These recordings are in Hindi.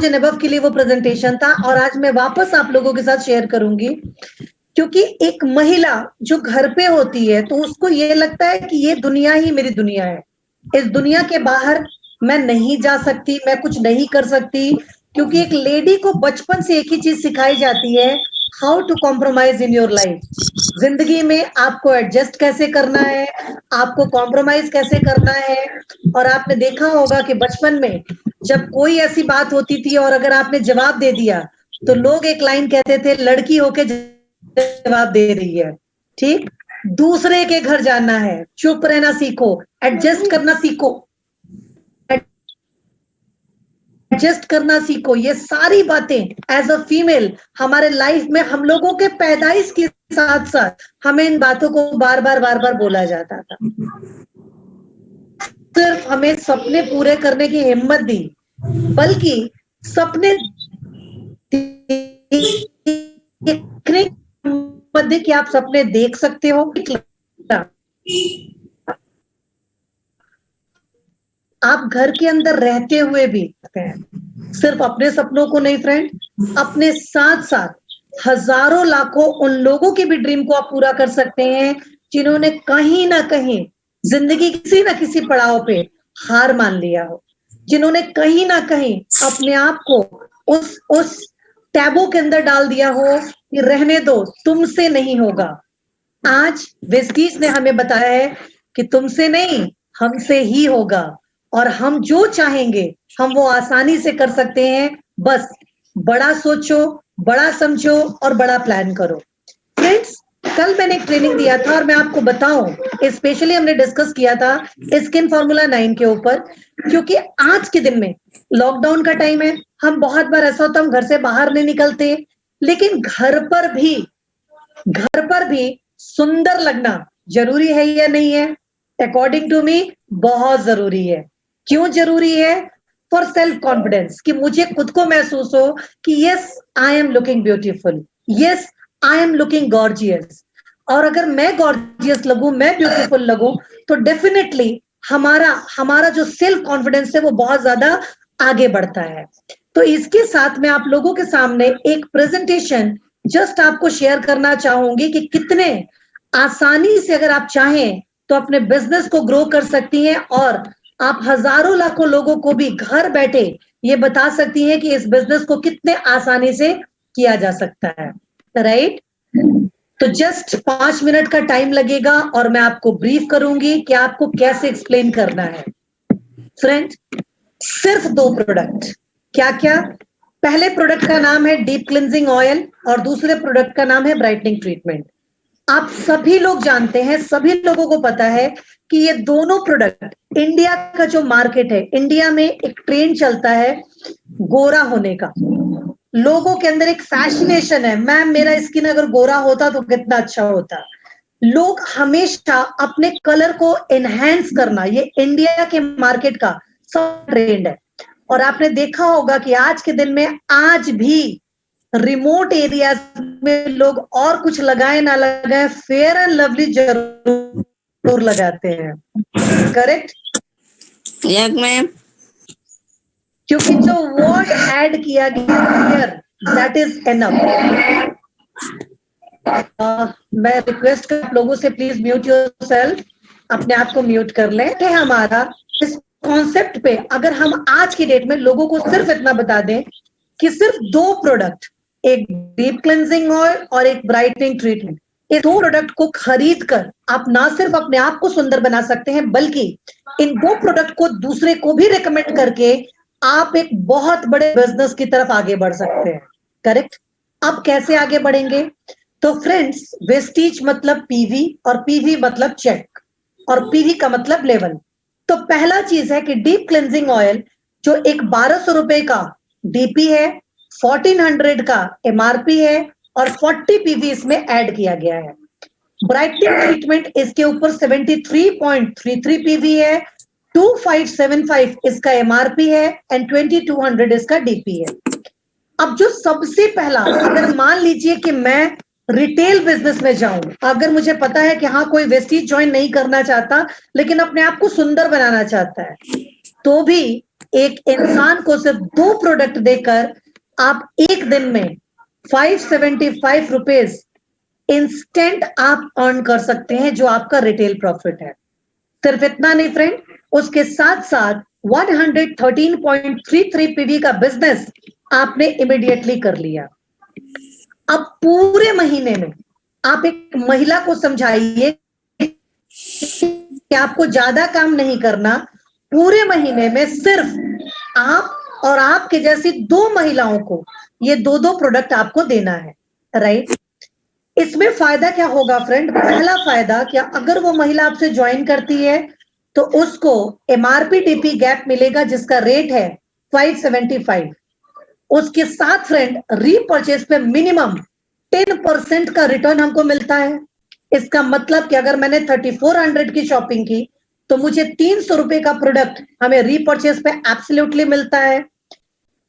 ब्रॉन्ज एंड अबव के लिए वो प्रेजेंटेशन था, और आज मैं वापस आप लोगों के साथ शेयर करूंगी, क्योंकि एक महिला जो घर पे होती है तो उसको ये लगता है कि ये दुनिया ही मेरी दुनिया है, इस दुनिया के बाहर मैं नहीं जा सकती, मैं कुछ नहीं कर सकती, क्योंकि एक लेडी को बचपन से एक ही चीज सिखाई जाती है, how to compromise in your life. जिंदगी में आपको एडजस्ट कैसे करना है, आपको कॉम्प्रोमाइज कैसे करना है। और आपने देखा होगा कि बचपन में जब कोई ऐसी बात होती थी और अगर आपने जवाब दे दिया तो लोग एक लाइन कहते थे, लड़की होके जवाब दे रही है, ठीक। दूसरे के घर जाना है, चुप रहना सीखो, एडजस्ट करना सीखो, एडजस्ट करना सीखो। ये सारी बातें एज अ फीमेल हमारे लाइफ में हम लोगों के पैदाइश के साथ साथ हमें इन बातों को बार बार बोला जाता था। सिर्फ हमें सपने पूरे करने की हिम्मत दी, बल्कि सपने देखने की हिम्मत दी कि आप सपने देख सकते हो। आप घर के अंदर रहते हुए भी सिर्फ अपने सपनों को नहीं फ्रेंड, अपने साथ साथ हजारों लाखों उन लोगों की भी ड्रीम को आप पूरा कर सकते हैं जिन्होंने कहीं ना कहीं जिंदगी किसी ना किसी पड़ाव पे हार मान लिया हो, जिन्होंने कहीं ना कहीं अपने आप को उस टैबू के अंदर डाल दिया हो कि रहने दो, तुमसे नहीं होगा। आज वेस्टीज ने हमें बताया है कि तुमसे नहीं, हमसे ही होगा, और हम जो चाहेंगे हम वो आसानी से कर सकते हैं। बस बड़ा सोचो, बड़ा समझो और बड़ा प्लान करो। फ्रेंड्स, कल मैंने एक ट्रेनिंग दिया था और मैं आपको बताऊं, स्पेशली हमने डिस्कस किया था स्किन फॉर्मूला 9 के ऊपर, क्योंकि आज के दिन में लॉकडाउन का टाइम है, हम बहुत बार ऐसा होता हम घर से बाहर नहीं निकलते, लेकिन घर पर भी सुंदर लगना जरूरी है या नहीं है? अकॉर्डिंग टू मी बहुत जरूरी है। क्यों जरूरी है? फॉर सेल्फ कॉन्फिडेंस, कि मुझे खुद को महसूस हो कि yes I am looking beautiful, yes I am looking gorgeous. और अगर मैं गॉर्जियस लगूं, मैं ब्यूटीफुल लगूं, तो डेफिनेटली हमारा जो सेल्फ कॉन्फिडेंस है वो बहुत ज्यादा आगे बढ़ता है। तो इसके साथ मैं आप लोगों के सामने एक प्रेजेंटेशन जस्ट आपको शेयर करना चाहूंगी कि कितने आसानी से अगर आप चाहें तो अपने बिजनेस को ग्रो कर सकती हैं, और आप हजारों लाखों लोगों को भी घर बैठे ये बता सकती हैं कि इस बिजनेस को कितने आसानी से किया जा सकता है, राइट। तो जस्ट 5 मिनट का टाइम लगेगा और मैं आपको ब्रीफ करूंगी कि आपको कैसे एक्सप्लेन करना है। फ्रेंड, सिर्फ 2 प्रोडक्ट, क्या क्या? पहले प्रोडक्ट का नाम है डीप क्लिंजिंग ऑयल और दूसरे प्रोडक्ट का नाम है ब्राइटनिंग ट्रीटमेंट। आप सभी लोग जानते हैं, सभी लोगों को पता है कि ये दोनों प्रोडक्ट, इंडिया का जो मार्केट है, इंडिया में एक ट्रेंड चलता है गोरा होने का। लोगों के अंदर एक फैसिनेशन है, मैम मेरा स्किन अगर गोरा होता तो कितना अच्छा होता। लोग हमेशा अपने कलर को एनहांस करना, ये इंडिया के मार्केट का सब ट्रेंड है। और आपने देखा होगा कि आज के दिन में आज भी रिमोट एरियाज में लोग और कुछ लगाए ना लगाए, फेयर एंड लवली जरूर लगाते हैं, करेक्ट? Yes ma'am. क्योंकि जो वर्ड ऐड किया गया दैट इज एनफ। मैं रिक्वेस्ट कर आप लोगों से, प्लीज म्यूट योरसेल्फ, अपने आप को म्यूट कर लें। कि हमारा इस कॉन्सेप्ट पे अगर हम आज की डेट में लोगों को सिर्फ इतना बता दें कि सिर्फ 2 प्रोडक्ट, एक डीप क्लेंजिंग ऑयल और एक ब्राइटनिंग ट्रीटमेंट, ये 2 प्रोडक्ट को खरीद कर आप ना सिर्फ अपने आप को सुंदर बना सकते हैं, बल्कि इन 2 प्रोडक्ट को दूसरे को भी रिकमेंड करके आप एक बहुत बड़े बिजनेस की तरफ आगे बढ़ सकते हैं, करेक्ट? अब कैसे आगे बढ़ेंगे? तो फ्रेंड्स, वेस्टीज मतलब पीवी और पीवी मतलब चेक और पीवी का मतलब लेवल। तो पहला चीज है कि डीप क्लेंजिंग ऑयल जो एक 1200 रुपए का डीपी है, 1400 का एमआरपी है और 40 पीवी इसमें ऐड किया गया है। ब्राइटनिंग ट्रीटमेंट इसके ऊपर 73.33 पीवी है, 2575 इसका एमआरपी है एंड 2200 इसका डीपी है। अब जो सबसे पहला, अगर मान लीजिए कि मैं रिटेल बिजनेस में जाऊं, अगर मुझे पता है कि हाँ कोई वेस्टीज ज्वाइन नहीं करना चाहता लेकिन अपने आप को सुंदर बनाना चाहता है, तो भी एक इंसान को सिर्फ 2 प्रोडक्ट देकर आप एक दिन में 575 रुपीज इंस्टेंट आप अर्न कर सकते हैं, जो आपका रिटेल प्रॉफिट है। सिर्फ इतना नहीं फ्रेंड, उसके साथ साथ 113.33 पीवी का बिजनेस आपने इमीडिएटली कर लिया। अब पूरे महीने में आप एक महिला को समझाइए कि आपको ज्यादा काम नहीं करना, पूरे महीने में सिर्फ आप और आपके जैसी 2 महिलाओं को ये 2 प्रोडक्ट आपको देना है, राइट। इसमें फायदा क्या होगा फ्रेंड? पहला फायदा क्या, अगर वो महिला आपसे ज्वाइन करती है तो उसको एमआरपी टीपी गैप मिलेगा जिसका रेट है 575। उसके साथ फ्रेंड रीपर्चेस पे मिनिमम 10% का रिटर्न हमको मिलता है। इसका मतलब कि अगर मैंने 3400 की शॉपिंग की तो मुझे 300 रुपए का प्रोडक्ट हमें रीपर्चेस पे एब्सोल्युटली मिलता है।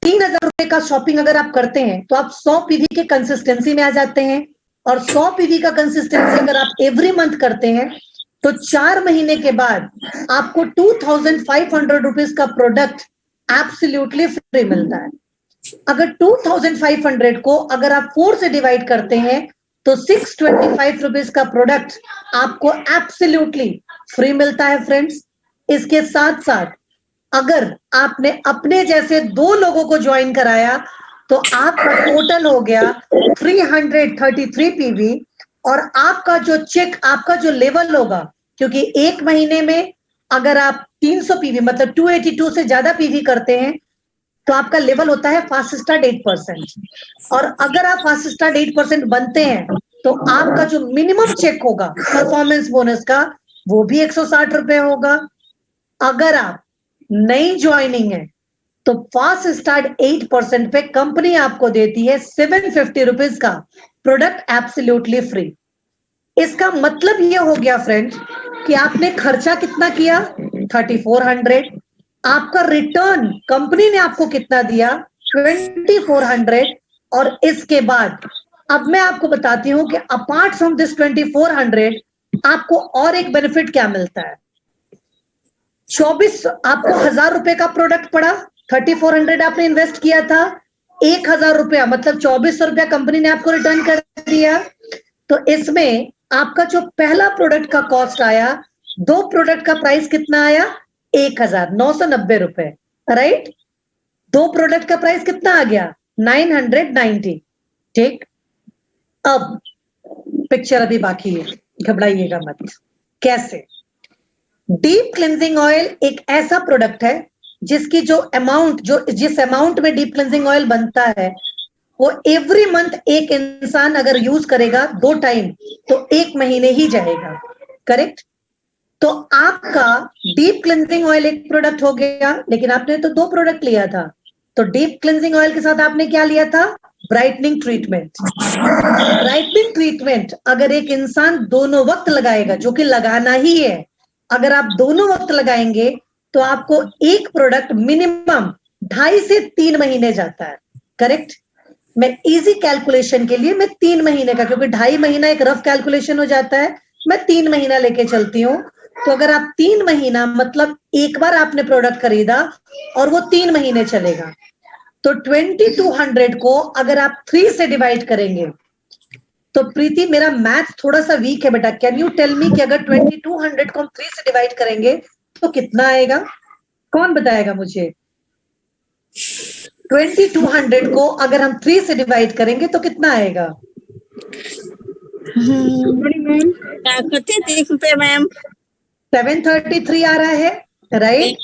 3000 रुपए का शॉपिंग अगर आप करते हैं तो आप 100 पीवी के कंसिस्टेंसी में आ जाते हैं, और 100 पीवी का कंसिस्टेंसी अगर आप एवरी मंथ करते हैं तो 4 महीने के बाद आपको 2500 रुपीज का प्रोडक्ट एब्सोल्युटली फ्री मिलता है। अगर 2500 को अगर आप 4 से डिवाइड करते हैं तो 625 रुपीज का प्रोडक्ट आपको एब्सोल्युटली फ्री मिलता है फ्रेंड्स। इसके साथ साथ अगर आपने अपने जैसे 2 लोगों को ज्वाइन कराया तो आपका टोटल हो गया 333 पीवी, और आपका जो चेक, आपका जो लेवल होगा, क्योंकि एक महीने में अगर आप 300 पीवी मतलब 282 से ज्यादा पीवी करते हैं तो आपका लेवल होता है फास्ट स्टार्ट 8%, और अगर आप फास्ट स्टार्ट 8% बनते हैं तो आपका जो मिनिमम चेक होगा परफॉर्मेंस बोनस का वो भी 160 रुपए होगा। अगर आप नई ज्वाइनिंग है तो फास्ट स्टार्ट 8% पे कंपनी आपको देती है 750 रुपीज का प्रोडक्ट एब्सोल्युटली फ्री। इसका मतलब ये हो गया फ्रेंड्स कि आपने खर्चा कितना किया 3400, आपका रिटर्न कंपनी ने आपको कितना दिया 2400, और इसके बाद अब मैं आपको बताती हूं कि अपार्ट फ्रॉम दिस 2400 आपको और एक बेनिफिट क्या मिलता है। 24 आपको 1000 रुपए का प्रोडक्ट पड़ा, 3400 आपने इन्वेस्ट किया था, 1000 रुपया मतलब 2400 रुपया कंपनी ने आपको रिटर्न कर दिया। तो इसमें आपका जो पहला प्रोडक्ट का कॉस्ट आया, 2 प्रोडक्ट का प्राइस कितना आया 1990 रुपए, राइट। 2 प्रोडक्ट का प्राइस कितना आ गया 990, ठीक। अब पिक्चर अभी बाकी है, घबराइएगा मत। कैसे? डीप क्लेंजिंग ऑयल एक ऐसा प्रोडक्ट है जिसकी जो अमाउंट, जो जिस अमाउंट में डीप क्लेंजिंग ऑयल बनता है वो एवरी मंथ एक इंसान अगर यूज करेगा 2 टाइम तो 1 महीने ही जाएगा, करेक्ट। तो आपका डीप क्लेंजिंग ऑयल एक प्रोडक्ट हो गया, लेकिन आपने तो 2 प्रोडक्ट लिया था। तो डीप क्लेंजिंग ऑयल के साथ आपने क्या लिया था ब्राइटनिंग ट्रीटमेंट। ब्राइटनिंग ट्रीटमेंट अगर एक इंसान दोनों वक्त लगाएगा, जो कि लगाना ही है, अगर आप दोनों वक्त लगाएंगे तो आपको एक प्रोडक्ट मिनिमम 2.5 से 3 महीने जाता है, करेक्ट। मैं इजी कैलकुलेशन के लिए मैं 3 महीने का, क्योंकि 2.5 महीना एक रफ कैलकुलेशन हो जाता है, मैं 3 महीना लेके चलती हूँ। तो अगर आप 3 महीना मतलब एक बार आपने प्रोडक्ट खरीदा और वो 3 महीने चलेगा, तो 2200 को अगर आप 3 से डिवाइड करेंगे तो प्रीति मेरा मैथ थोड़ा सा वीक है बेटा, कैन यू टेल मी कि अगर 2200 को हम 3 से डिवाइड करेंगे तो कितना आएगा? कौन बताएगा मुझे? 2200 को अगर हम 3 से डिवाइड करेंगे तो कितना आएगा? मैम 30 रुपए मैम। 733 आ रहा है, राइट।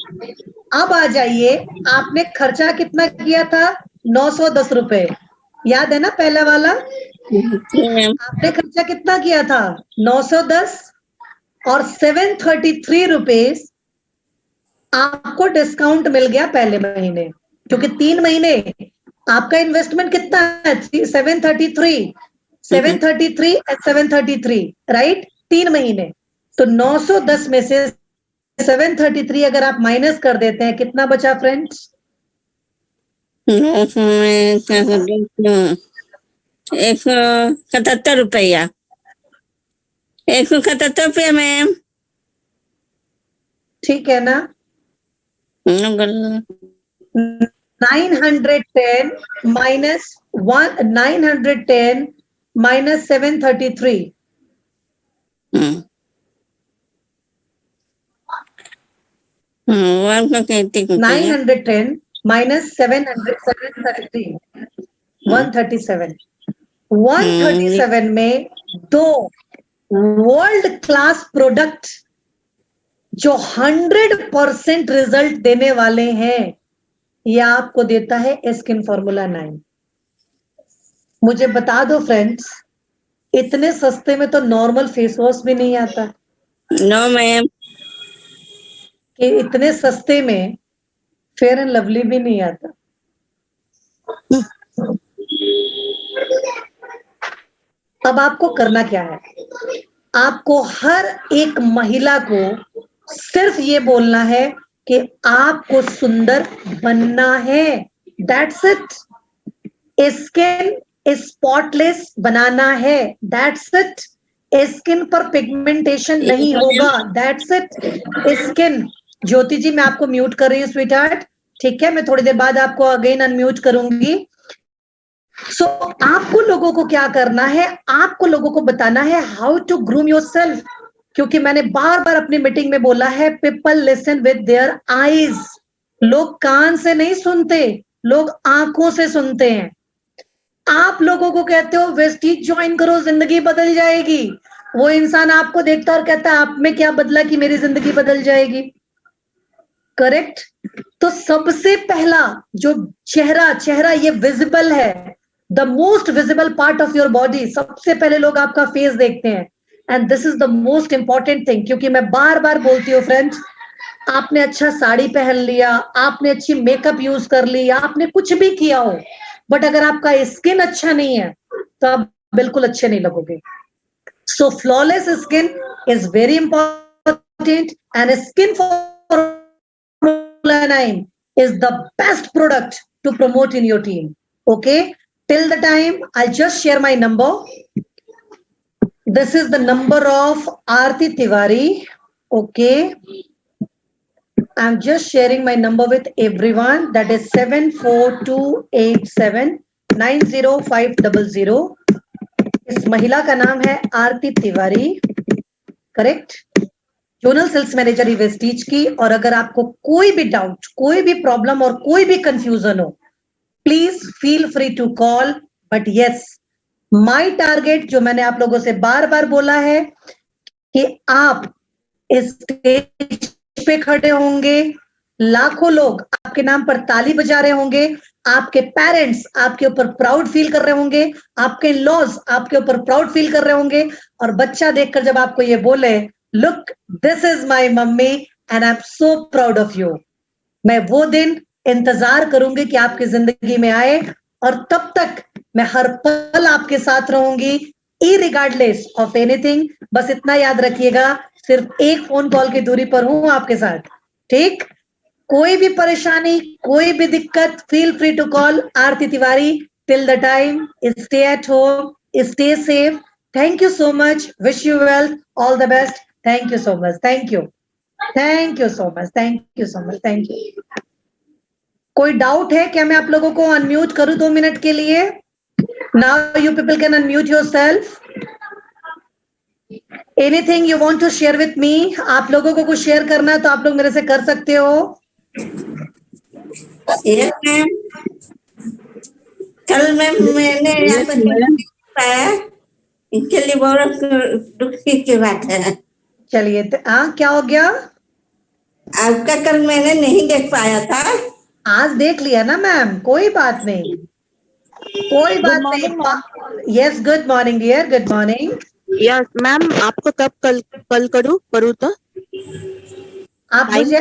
अब आ जाइए, आपने खर्चा कितना किया था 910 रुपए, याद है ना पहला वाला? मैम आपने खर्चा कितना किया था 910, और 733 रुपीज आपको डिस्काउंट मिल गया पहले महीने, क्योंकि 3 महीने आपका इन्वेस्टमेंट कितना है 733 एंड 733, राइट। 3 महीने, तो 910 में से 733 अगर आप माइनस कर देते हैं कितना बचा फ्रेंड्स? 177 रुपया, 177 रुपया मैम। ठीक है ना? 910 minus 910 minus 733. One कहती हूँ 910 minus 733. 137. 137 में दो वर्ल्ड क्लास प्रोडक्ट जो 100% रिजल्ट देने वाले हैं, ये आपको देता है स्किन फॉर्मूला 9। मुझे बता दो फ्रेंड्स, इतने सस्ते में तो नॉर्मल फेस वॉश भी नहीं आता। No ma'am. कि इतने सस्ते में फेयर एंड लवली भी नहीं आता। अब आपको करना क्या है? आपको हर एक महिला को सिर्फ ये बोलना है कि आपको सुंदर बनना है। That's it. स्किन स्पॉटलेस बनाना है। That's it. स्किन पर पिगमेंटेशन नहीं होगा। That's it. स्किन ज्योति जी, मैं आपको म्यूट कर रही हूँ स्वीट हार्ट, ठीक है? मैं थोड़ी देर बाद आपको अगेन अनम्यूट करूंगी। सो आपको लोगों को क्या करना है? आपको लोगों को बताना है हाउ टू ग्रूम योरसेल्फ, क्योंकि मैंने बार बार अपनी मीटिंग में बोला है, people listen with their eyes. लोग कान से नहीं सुनते, लोग आंखों से सुनते हैं। आप लोगों को कहते हो वेस्टीज ज्वाइन करो, जिंदगी बदल जाएगी। वो इंसान आपको देखता और कहता है आप में क्या बदला कि मेरी जिंदगी बदल जाएगी। करेक्ट? तो सबसे पहला जो चेहरा ये विजिबल है, the most visible part of your body. सबसे पहले लोग आपका फेस देखते हैं, and this is the most important thing. क्योंकि मैं बार बार बोलती हूँ फ्रेंड्स, आपने अच्छा साड़ी पहन लिया, आपने अच्छी मेकअप यूज कर ली, आपने कुछ भी किया हो, बट अगर आपका स्किन अच्छा नहीं है तो आप बिल्कुल अच्छे नहीं लगोगे। सो flawless skin is very important, and skin formula 9 is the best product to promote in your team. Okay, till the time I'll just share my number. This is the number of Aarti Tiwari. Okay, I'm just sharing my number with everyone. That is 74287905000. इस महिला का नाम है Aarti Tiwari, correct? Zonal sales manager Vestige की। और अगर आपको कोई भी डाउट, कोई भी प्रॉब्लम और कोई भी कंफ्यूजन हो, please feel free to call. But yes, my target जो मैंने आप लोगों से बार बार बोला है कि आप इस स्टेज पे खड़े होंगे, लाखों लोग आपके नाम पर ताली बजा रहे होंगे, आपके पेरेंट्स आपके ऊपर प्राउड फील कर रहे होंगे, आपके लॉज आपके ऊपर प्राउड फील कर रहे होंगे, और बच्चा देखकर जब आपको ये बोले, look this is my mummy and I am so proud of you, मैं वो दिन इंतजार करूंगी कि आपकी जिंदगी में आए। और तब तक मैं हर पल आपके साथ रहूंगी, इरिगार्डलेस ऑफ एनीथिंग। बस इतना याद रखिएगा, सिर्फ एक फोन कॉल की दूरी पर हूं आपके साथ, ठीक? कोई भी परेशानी, कोई भी दिक्कत, feel free to call Aarti Tiwari. Till the time, stay at home, stay safe. Thank you so much, wish you well, all the best. Thank you so much, thank you, thank you so much, thank you so much, thank you. कोई डाउट है क्या? मैं आप लोगों को अनम्यूट करूं 2 मिनट के लिए? Now you people can unmute yourself. Anything you want to share with me? आप लोगों को कुछ शेयर करना है तो आप लोग मेरे से कर सकते हो। Yes ma'am. कल मैम मैंने पाया, इसके लिए बहुत दुख की बात है। चलिए, क्या हो गया? आपका कल मैंने नहीं देख पाया था। आज देख लिया ना मैम, कोई बात नहीं, कोई बात नहीं। Yes, good morning dear, good morning. Yes ma'am, आपको कब कल करूँ तो? आप मुझे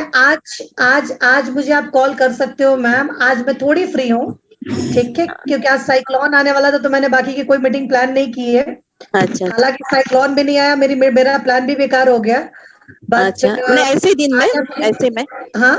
आज मुझे आप कॉल कर सकते हो मैम। आज मैं थोड़ी फ्री हूँ, ठीक है? क्योंकि आज साइक्लोन आने वाला था, तो मैंने बाकी की कोई मीटिंग प्लान नहीं की है। अच्छा। हालांकि साइक्लोन भी नहीं आया, मेरा प्लान भी बेकार हो गया। अच्छा, ऐसे दिन में, ऐसे में। हाँ,